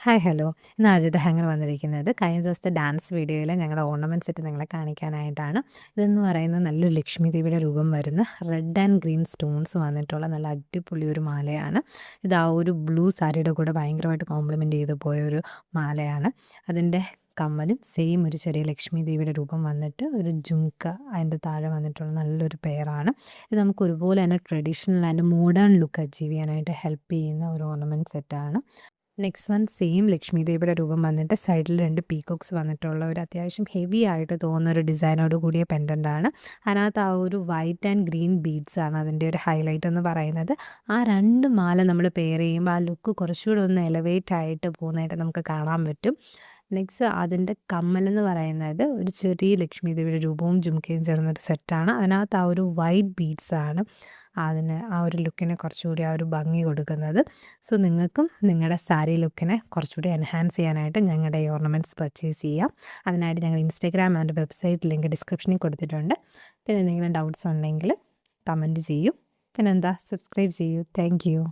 Hi hello. ഇന്ന് ആദ്യത്തെ hanger വന്നിരിക്കുന്നത് കഴിഞ്ഞ ദിവസത്തെ ഡാൻസ് വീഡിയോയിൽ ഞങ്ങളുടെ ഓർണമെൻറ്റ് സെറ്റ് നിങ്ങളെ കാണിക്കാനായിട്ടാണ്. ഇതെന്ന് പറയുന്നത് നല്ലൊരു ലക്ഷ്മി ദേവിയുടെ രൂപം വരുന്ന റെഡ് ആൻഡ് ഗ്രീൻ സ്റ്റോൺസ് വന്നിട്ടുള്ള നല്ല അടിപൊളി ഒരു മാലയാണ്. ഇത് ആ ഒരു ബ്ലൂ സാരിയുടെ കൂടെ ഭയങ്കരമായിട്ട് കോംപ്ലിമെൻറ്റ് ചെയ്ത് പോയൊരു മാലയാണ്. അതിൻ്റെ കമ്മലും സെയിം ഒരു ചെറിയ ലക്ഷ്മി ദേവിയുടെ രൂപം വന്നിട്ട് ഒരു ജുംക്ക അതിൻ്റെ താഴെ വന്നിട്ടുള്ള നല്ലൊരു പെയറാണ്. ഇത് നമുക്ക് ഒരുപോലെ തന്നെ traditional and modern look achieve ചെയ്യാനായിട്ട് ഹെൽപ്പ് ചെയ്യുന്ന ഒരു ഓർണമെൻറ്റ് സെറ്റാണ്. നെക്സ്റ്റ് വൺ സെയിം ലക്ഷ്മി ദേവിയുടെ രൂപം വന്നിട്ട് സൈഡിൽ 2 പീകോക്സ് വന്നിട്ടുള്ള ഒരു അത്യാവശ്യം ഹെവി ആയിട്ട് തോന്നുന്ന ഒരു ഡിസൈനോട് കൂടിയ പെൻഡൻ്റാണ്. അതിനകത്ത് ആ ഒരു വൈറ്റ് ആൻഡ് ഗ്രീൻ ബീഡ്സ് ആണ് അതിൻ്റെ ഒരു ഹൈലൈറ്റ് എന്ന് പറയുന്നത്. ആ 2 മാല നമ്മൾ പെയർ ചെയ്യുമ്പോൾ ആ ലുക്ക് കുറച്ചുകൂടെ ഒന്ന് എലവേറ്റ് ആയിട്ട് പോകുന്നതായിട്ട് നമുക്ക് കാണാൻ പറ്റും. നെക്സ്റ്റ് അതിൻ്റെ കമ്മലെന്ന് പറയുന്നത് ഒരു ചെറിയ ലക്ഷ്മി ദേവിയുടെ രൂപവും ജുംക്കയും ചേർന്നൊരു സെറ്റാണ്. അതിനകത്ത് ആ ഒരു വൈറ്റ് ബീഡ്സ് ആണ് അതിന് ആ ഒരു ലുക്കിന് കുറച്ചുകൂടി ആ ഒരു ഭംഗി കൊടുക്കുന്നത്. സോ നിങ്ങൾക്കും നിങ്ങളുടെ സാരി ലുക്കിനെ കുറച്ചുകൂടി എൻഹാൻസ് ചെയ്യാനായിട്ട് ഞങ്ങളുടെ ഈ ഓർണമെൻറ്റ്സ് പർച്ചേസ് ചെയ്യാം. അതിനായിട്ട് ഞങ്ങൾ ഇൻസ്റ്റാഗ്രാം ആൻഡ് വെബ്സൈറ്റ് ലിങ്ക് ഡിസ്ക്രിപ്ഷനിൽ കൊടുത്തിട്ടുണ്ട്. പിന്നെ എന്തെങ്കിലും ഡൗട്ട്സ് ഉണ്ടെങ്കിൽ കമൻറ്റ് ചെയ്യൂ. പിന്നെന്താ, സബ്സ്ക്രൈബ് ചെയ്യൂ. Thank you.